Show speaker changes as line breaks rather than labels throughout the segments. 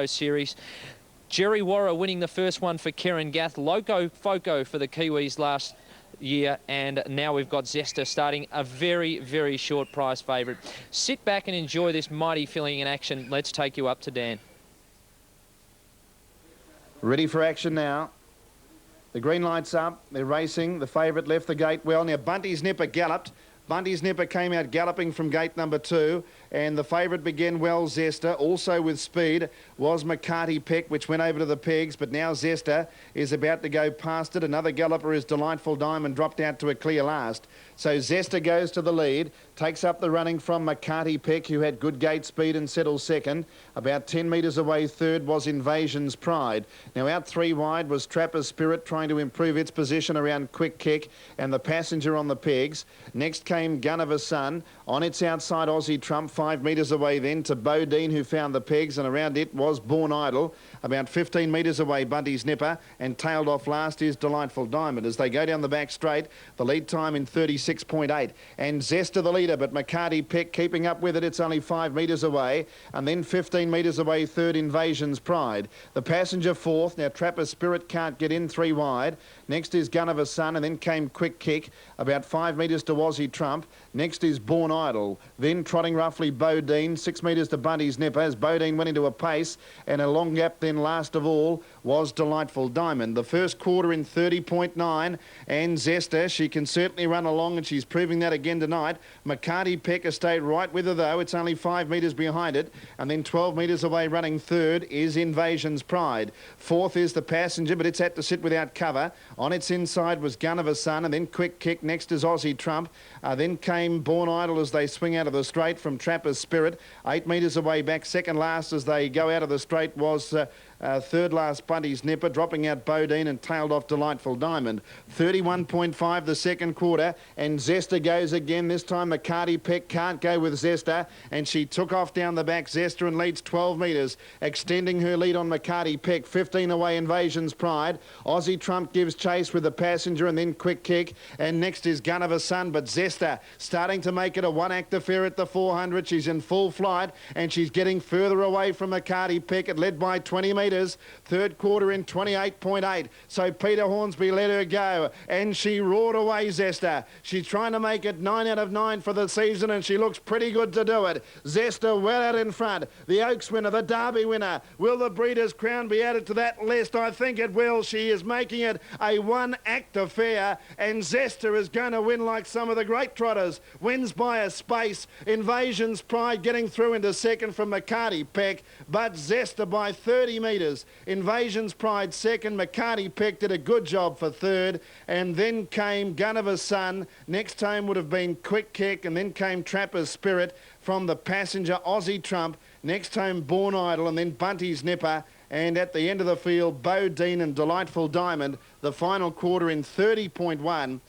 series. Jerry Warrer winning the first one for Karen Gath. Loco Foco for the Kiwis last year, and now we've got Zesta starting, a very, very short price favourite. Sit back and enjoy this mighty filling in action. Let's take you up to Dan.
Ready for action now. The green light's up. They're racing. The favourite left the gate well. Now Bunty's Nipper galloped. Bunty's Nipper came out galloping from gate number 2, and the favourite began well, Zesta. Also with speed was McCarty Peck, which went over to the pegs, but now Zesta is about to go past it. Another galloper is Delightful Diamond, dropped out to a clear last. So Zesta goes to the lead, takes up the running from McCarty Peck, who had good gate speed and settled second. About 10 metres away third was Invasion's Pride. Now out 3 wide was Trapper's Spirit, trying to improve its position around Quick Kick and the Passenger on the pegs. Next came Gun of a Sun. On its outside, Aussie Trump, 5 metres away then to Bodine, who found the pegs, and around it was Born Idle. About 15 metres away, Bunty's Nipper, and tailed off last is Delightful Diamond. As they go down the back straight, the lead time in 36.8. And Zesta the leader, but McCarty Peck keeping up with it. It's only 5 metres away. And then 15 metres away, third, Invasion's Pride. The Passenger fourth. Now Trapper's Spirit can't get in, 3 wide. Next is Gun of a Sun, and then came Quick Kick, about 5 metres to Aussie Trump. Next is Born Idle. Then trotting roughly Bodine, 6 metres to Bunty's Nipper as Bodine went into a pace, and a long gap then last of all was Delightful Diamond. The first quarter in 30.9, and Zesta, she can certainly run along, and she's proving that again tonight. McCarty Peck has stayed right with her though. It's only 5 metres behind it, and then 12 metres away running third is Invasion's Pride. Fourth is the Passenger, but it's had to sit without cover. On its inside was Gun of a Sun, and then Quick Kick. Next is Aussie Trump. Then came Born Idle as they swing out of the straight from Trapper's Spirit. 8 metres away back. Second last as they go out of the straight was third last Bunty's Nipper, dropping out Bodine and tailed off Delightful Diamond. 31.5 the second quarter, and Zesta goes again. This time McCarty Peck can't go with Zesta, and she took off down the back. Zesta and leads 12 metres, extending her lead on McCarty Peck. 15 away, Invasion's Pride. Aussie Trump gives chase with the Passenger and then Quick Kick, and next is Gun of a Sun, but Zesta starting to make it a one-act affair at the 400. She's in full flight, and she's getting further away from McCarty Peck. It led by 20 metres. Third quarter in 28.8. So Peter Hornsby let her go, and she roared away, Zesta. She's trying to make it 9 out of 9 for the season, and she looks pretty good to do it. Zesta well out in front. The Oaks winner, the Derby winner. Will the Breeders' Crown be added to that list? I think it will. She is making it a one-act affair, and Zesta is going to win like some of the great trotters. Wins by a space. Invasion's Pride getting through into second from McCarty Peck, but Zesta by 30 metres. Invasion's Pride second. McCarty Peck did a good job for third, and then came Gun of a Sun. Next time would have been Quick Kick, and then came Trapper's Spirit from the Passenger, Aussie Trump. Next time Born Idle, and then Bunty's Nipper, and at the end of the field Bodine and Delightful Diamond. The final quarter in 30.1.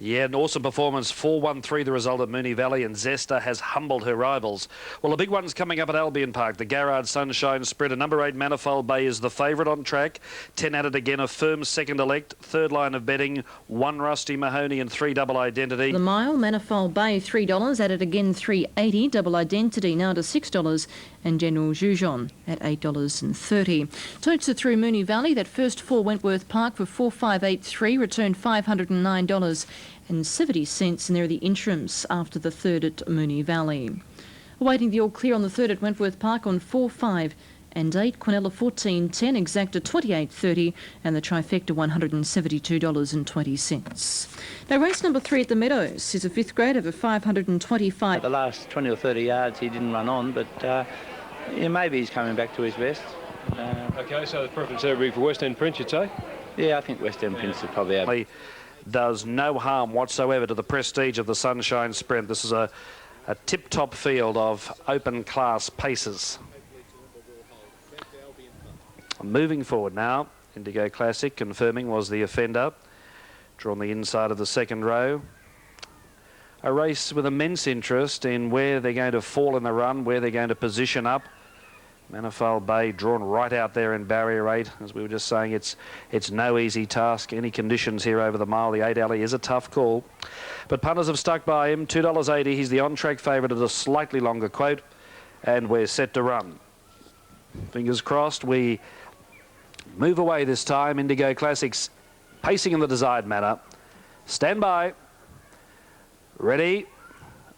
Yeah, an awesome performance. 4-1-3 the result at Moonee Valley, and Zesta has humbled her rivals. Well, the big one's coming up at Albion Park. The Garrard Sunshine Spread. Number 8 Manifold Bay is the favourite on track. 10 at it again, a firm second elect. Third line of betting, 1 Rusty Mahoney and 3 Double Identity.
The mile, Manifold Bay, $3. At it again, $3.80. Double Identity now to $6. And General Jujon at $8.30. Totes are through Moonee Valley. That first 4 Wentworth Park for $4,583, returned $509 and 70 cents, and there are the interims after the third at Moonee Valley. Awaiting the all clear on the third at Wentworth Park on 4, 5 and 8. Quinella 14.10, Exacta 28.30, and the trifecta $172.20. Now race number 3 at the Meadows is a 5th grade over 525.
The last 20 or 30 yards he didn't run on, but yeah, maybe he's coming back to his best.
Okay, so the preference there would be for West End Prince, you'd say?
Yeah, I think West End Prince is probably out.
Does no harm whatsoever to the prestige of the Sunshine Sprint. This is a tip-top field of open-class paces. Moving forward now, Indigo Classic, confirming, was the offender. Drawn the inside of the second row. A race with immense interest in where they're going to fall in the run, where they're going to position up. Manifold Bay drawn right out there in barrier 8. As we were just saying, it's no easy task. Any conditions here over the mile. The 8 alley is a tough call. But punters have stuck by him. $2.80. He's the on-track favourite at a slightly longer quote. And we're set to run. Fingers crossed we move away this time. Indigo Classics pacing in the desired manner. Stand by. Ready.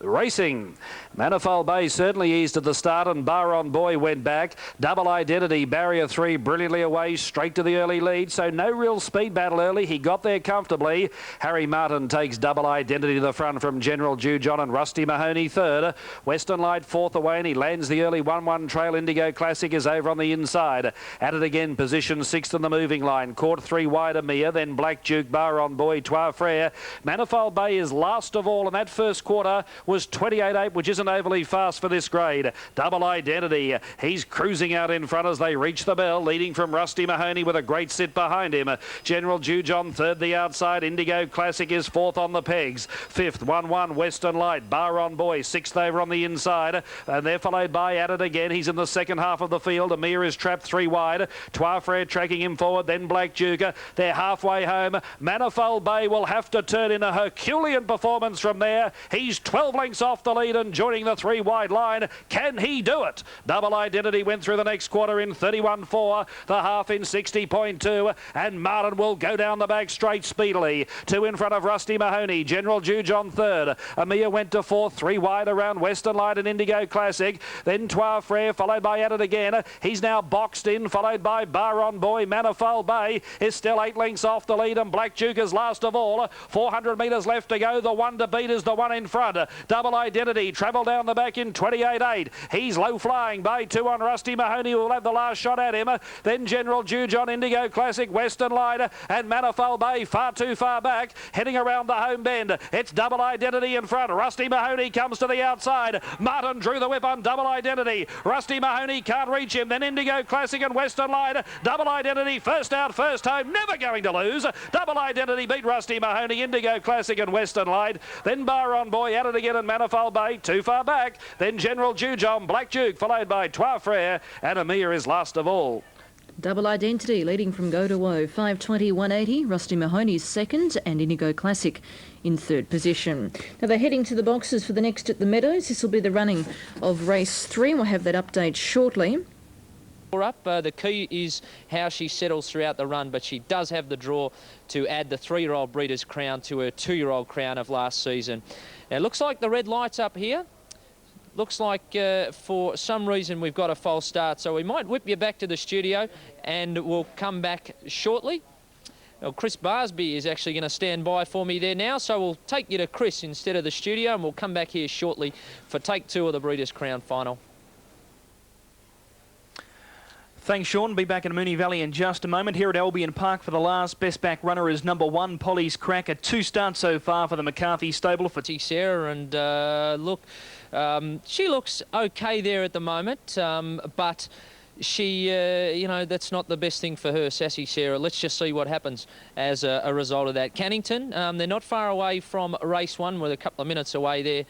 Racing. Manifold Bay certainly eased at the start, and Baron Boy went back. Double Identity, barrier 3, brilliantly away, straight to the early lead. So no real speed battle early. He got there comfortably. Harry Martin takes Double Identity to the front from General Jujon, and Rusty Mahoney third. Western Light fourth away, and he lands the early 1-1 trail. Indigo Classic is over on the inside. At it again, position sixth in the moving line. Caught 3 wide Amir, then Black Duke, Baron Boy, Trois Frères. Manifold Bay is last of all, and that first quarter was 28.8, which isn't overly fast for this grade. Double Identity, he's cruising out in front as they reach the bell, leading from Rusty Mahoney with a great sit behind him. General Jujon third the outside. Indigo Classic is fourth on the pegs. Fifth, 1-1 Western Light. Baron Boy sixth over on the inside, and they're followed by At It Again. He's in the second half of the field. Amir is trapped 3 wide. Trois Frères tracking him forward, then Black Duke. They're halfway home. Manifold Bay will have to turn in a Herculean performance from there. He's 12 lengths off the lead and joining the 3 wide line. Can he do it? Double Identity went through the next quarter in 31.4, the half in 60.2, and Martin will go down the back straight speedily. 2 in front of Rusty Mahoney. General Jujon third. Amir went to fourth, 3 wide around Western Light and Indigo Classic. Then Trois Frères followed by At It Again. He's now boxed in, followed by Baron Boy. Manifold Bay is still 8 lengths off the lead, and Black Duke is last of all. 400 metres left to go. The one to beat is the one in front. Double Identity travel down the back in 28.8. He's low flying by 2 on Rusty Mahoney, who will have the last shot at him. Then General Jujon, Indigo Classic, Western Light, and Manifold Bay far too far back, heading around the home bend. It's Double Identity in front. Rusty Mahoney comes to the outside. Martin drew the whip on Double Identity. Rusty Mahoney can't reach him. Then Indigo Classic and Western Light. Double Identity first out, first home, never going to lose. Double Identity beat Rusty Mahoney, Indigo Classic and Western Light. Then Baron Boy At It Again and Manifold Bay too far back. Then General Jujon, Black Duke, followed by Trois Frères, and Amir is last of all.
Double Identity leading from Go to Woe, 5:20, 180. Rusty Mahoney's second, and Indigo Classic in third position. Now they're heading to the boxes for the next at the Meadows. This will be the running of race 3. We'll have that update shortly.
Up, the key is how she settles throughout the run, but she does have the draw to add the 3-year-old Breeder's Crown to her 2-year-old crown of last season. Now it looks like the red light's up here. Looks like for some reason we've got a false start, so we might whip you back to the studio and we'll come back shortly. Well, Chris Barsby is actually going to stand by for me there now, so we'll take you to Chris instead of the studio, and we'll come back here shortly for take 2 of the Breeder's Crown final.
Thanks, Sean. Be back in Moonee Valley in just a moment. Here at Albion Park for the last best back runner is number 1, Polly's Cracker. 2 starts so far for the McCarthy stable. For
Sarah, and look, she looks okay there at the moment, but she, you know, that's not the best thing for her, Sassy Sarah. Let's just see what happens as a result of that. Cannington, they're not far away from race 1. We're a couple of minutes away there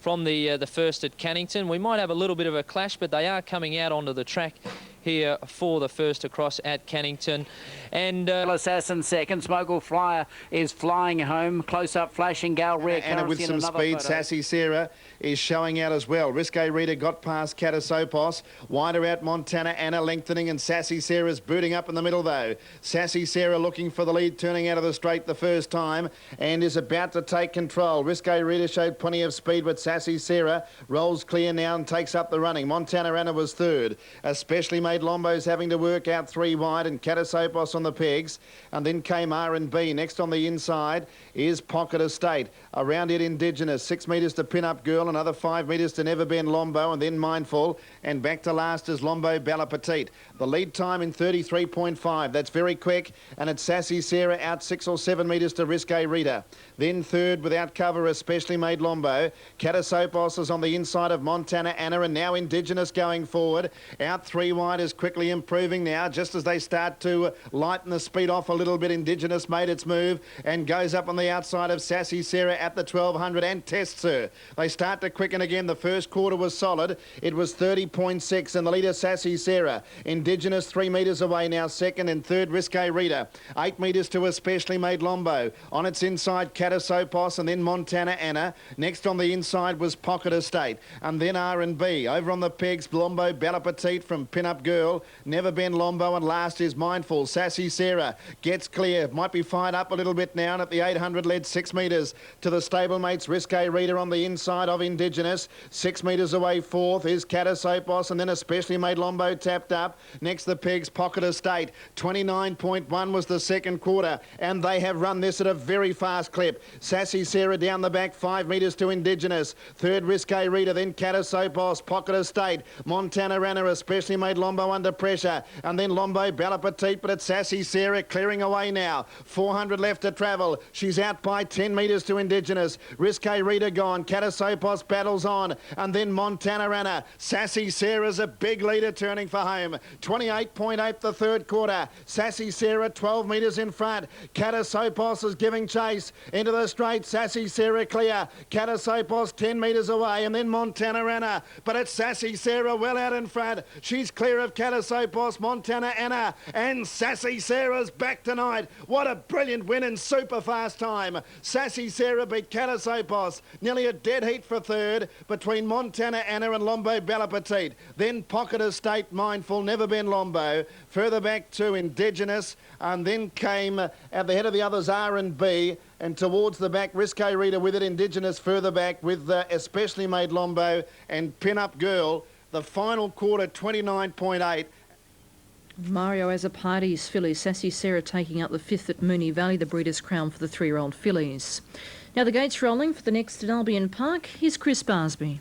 from the first at Cannington. We might have a little bit of a clash, but they are coming out onto the track here for the first across at Cannington. And
Assassin second. Smoggle Flyer is flying home. Close up flashing Gal rear.
And with some speed, Sassy Sarah is showing out as well. Risque Reader got past Catasopos. Wider out Montana, Anna lengthening, and Sassy Sarah's booting up in the middle though. Sassy Sarah looking for the lead, turning out of the straight the first time, and is about to take control. Risque Reader showed plenty of speed, but Sassy Sarah rolls clear now and takes up the running. Montana Anna was third. Especially made Lombo's having to work out 3 wide, and Catasopos on the pegs, and then came R&B. Next on the inside is Pocket Estate. Around it Indigenous, 6 metres to Pin Up Girl, another 5 metres to Never Been Lombo, and then Mindful, and back to last is Lombo Bella Petite. The lead time in 33.5. That's very quick, and it's Sassy Sarah out 6 or 7 metres to Risque Reader. Then third without cover, Especially Made Lombo. Catasopos is on the inside of Montana Anna, and now Indigenous going forward. Out 3 wide is quickly improving now, just as they start to line lighten the speed off a little bit. Indigenous made its move and goes up on the outside of Sassy Sarah at the 1200 and tests her. They start to quicken again. The first quarter was solid. It was 30.6 and the leader Sassy Sarah. Indigenous 3 metres away now, second, and third Risque Rita. 8 metres to Especially Made Lombo. On its inside, Catasopos and then Montana Anna. Next on the inside was Pocket Estate and then R&B. Over on the pegs, Lombo, Bella Petite from Pin Up Girl. Never Been Lombo, and last is Mindful. Sassy Sarah gets clear. Might be fired up a little bit now, and at the 800 led 6 metres to the stablemates. Risque Rita on the inside of Indigenous. 6 metres away fourth is Catasopos and then Especially Made Lombo tapped up. Next the pegs, Pocket Estate. 29.1 was the second quarter, and they have run this at a very fast clip. Sassy Sarah down the back, 5 metres to Indigenous. Third Risque Rita, then Catasopos, Pocket Estate, Montana Anna, Especially Made Lombo under pressure, and then Lombo, Bella Petite, but it's Sassy Sarah clearing away now. 400 left to travel. She's out by 10 metres to Indigenous. Risque Rita gone. Catasopos battles on, and then Montana Anna. Sassy Sarah's a big leader turning for home. 28.8 the third quarter. Sassy Sarah 12 metres in front. Catasopos is giving chase into the straight. Sassy Sarah clear. Catasopos 10 metres away, and then Montana Anna. But it's Sassy Sarah well out in front. She's clear of Catasopos, Montana Anna, and Sassy Sarah's back tonight. What a brilliant win in super fast time. Sassy Sarah beat Catasopos. Nearly a dead heat for third between Montana Anna and Lombo Bella Petite. Then Pocket Estate, Mindful, Never Been Lombo. Further back to Indigenous, and then came at the head of the others R&B, and towards the back Risque Rita with it. Indigenous further back with Especially Made Lombo and Pin Up Girl. The final quarter 29.8.
Mario Azzopardi's fillies. Sassy Sarah taking up the fifth at Moonee Valley, the Breeders' Crown for the 3-year-old fillies. Now the gates rolling for the next at Albion Park. Here's Chris Barsby.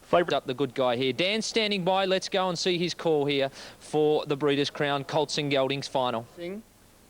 Favourite up the good guy here. Dan standing by. Let's go and see his call here for the Breeders' Crown Colts and Geldings final.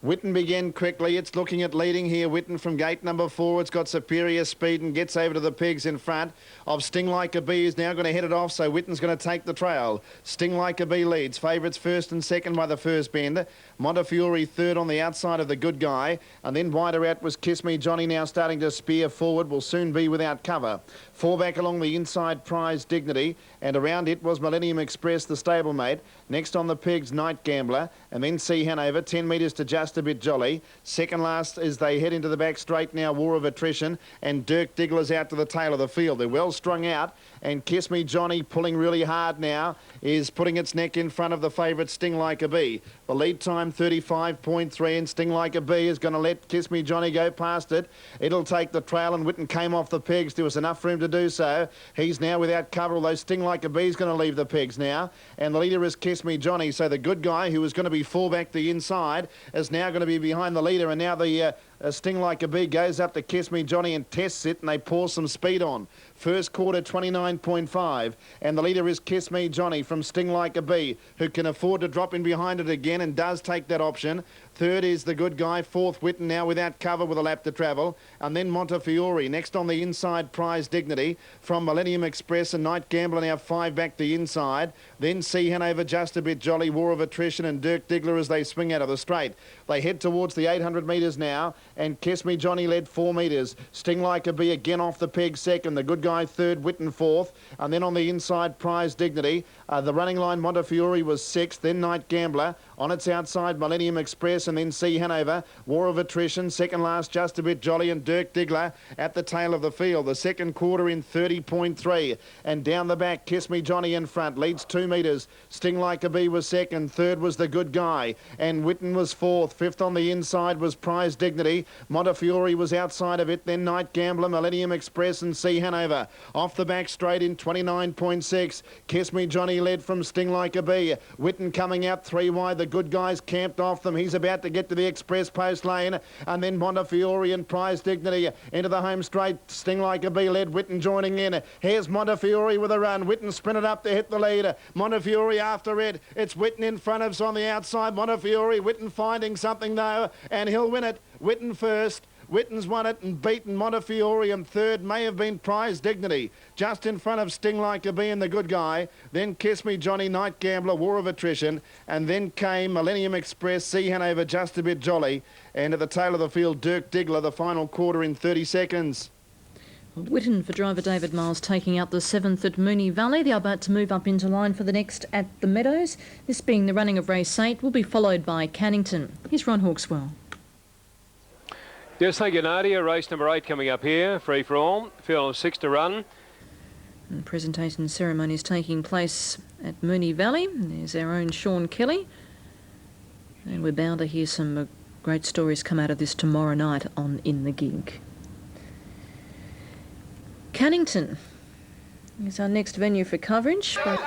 Witten began quickly. It's looking at leading here. Witten from gate number 4. It's got superior speed and gets over to the pegs in front of Sting Like a Bee, is now going to head it off, so Witten's going to take the trail. Sting Like a Bee leads. Favourites first and second by the first bend. Montefiore third on the outside of the good guy, and then wider out was Kiss Me Johnny, now starting to spear forward, will soon be without cover. 4 back along the inside, Prize Dignity, and around it was Millennium Express, the stablemate. Next on the pegs, Night Gambler, and then Sea Hanover, 10 metres to Just a Bit Jolly. Second last as they head into the back straight now, War of Attrition, and Dirk Diggler's out to the tail of the field. They're well strung out, and Kiss Me Johnny, pulling really hard now, is putting its neck in front of the favourite Sting Like a Bee. The lead time 35.3, and Sting Like a Bee is going to let Kiss Me Johnny go past it. It'll take the trail, and Witten came off the pegs. There was enough for him to do so. He's now without cover, although Sting Like a Bee is going to leave the pegs now, and the leader is Kiss Me Johnny. So the good guy, who was going to be full back the inside, is now going to be behind the leader, and now the Sting Like a Bee goes up to Kiss Me Johnny and tests it, and they pour some speed on. First quarter 29.5, and the leader is Kiss Me Johnny from Sting Like a Bee, who can afford to drop in behind it again and does take that option. Third is the good guy. Fourth, Witten, now without cover with a lap to travel. And then Montefiore. Next on the inside, Prize Dignity from Millennium Express and Night Gambler, now 5 back the inside. Then Sea Hanover, Just a Bit Jolly, War of Attrition, and Dirk Diggler as they swing out of the straight. They head towards the 800 metres now, and Kiss Me Johnny led 4 metres. Sting Like a Bee again off the peg second. The good guy third, Witten fourth. And then on the inside, Prize Dignity. The running line, Montefiore was 6th. Then Night Gambler. On its outside, Millennium Express, and then Sea Hanover. War of Attrition, second last, Just a Bit Jolly, and Dirk Diggler at the tail of the field. The second quarter in 30.3. And down the back, Kiss Me Johnny in front. Leads 2 metres. Sting Like a Bee was second. Third was the good guy. And Witten was fourth. Fifth on the inside was Prize Dignity. Montefiore was outside of it. Then Night Gambler, Millennium Express, and Sea Hanover. Off the back straight in 29.6. Kiss Me Johnny led from Sting Like a Bee. Witten coming out 3 wide. The good guys camped off them. He's about to get to the express post lane, and then Montefiore and Prize Dignity into the home straight. Sting Like a Bee led. Witten joining in. Here's Montefiore with a run. Witten sprinted up to hit the lead. Montefiore after it. It's Witten in front of us on the outside. Montefiore. Witten finding something though, and he'll win it. Witten first. Witten's won it and beaten Montefiore, and third may have been Prize Dignity. Just in front of Sting Like a Bee and The Good Guy. Then Kiss Me Johnny, Night Gambler, War of Attrition. And then came Millennium Express, Sea Hanover, Just a Bit Jolly. And at the tail of the field, Dirk Diggler, the final quarter in 30 seconds.
Witten for driver David Miles taking out the 7th at Moonee Valley. They are about to move up into line for the next at the Meadows. This being the running of race 8 will be followed by Cannington. Here's Ron Hawkswell.
Yes, thank you, Nadia. Race number 8 coming up here, free for all. Field of 6 to run.
And the presentation ceremony is taking place at Moonee Valley. There's our own Sean Kelly. And we're bound to hear some great stories come out of this tomorrow night on In the Gig. Cannington is our next venue for coverage. But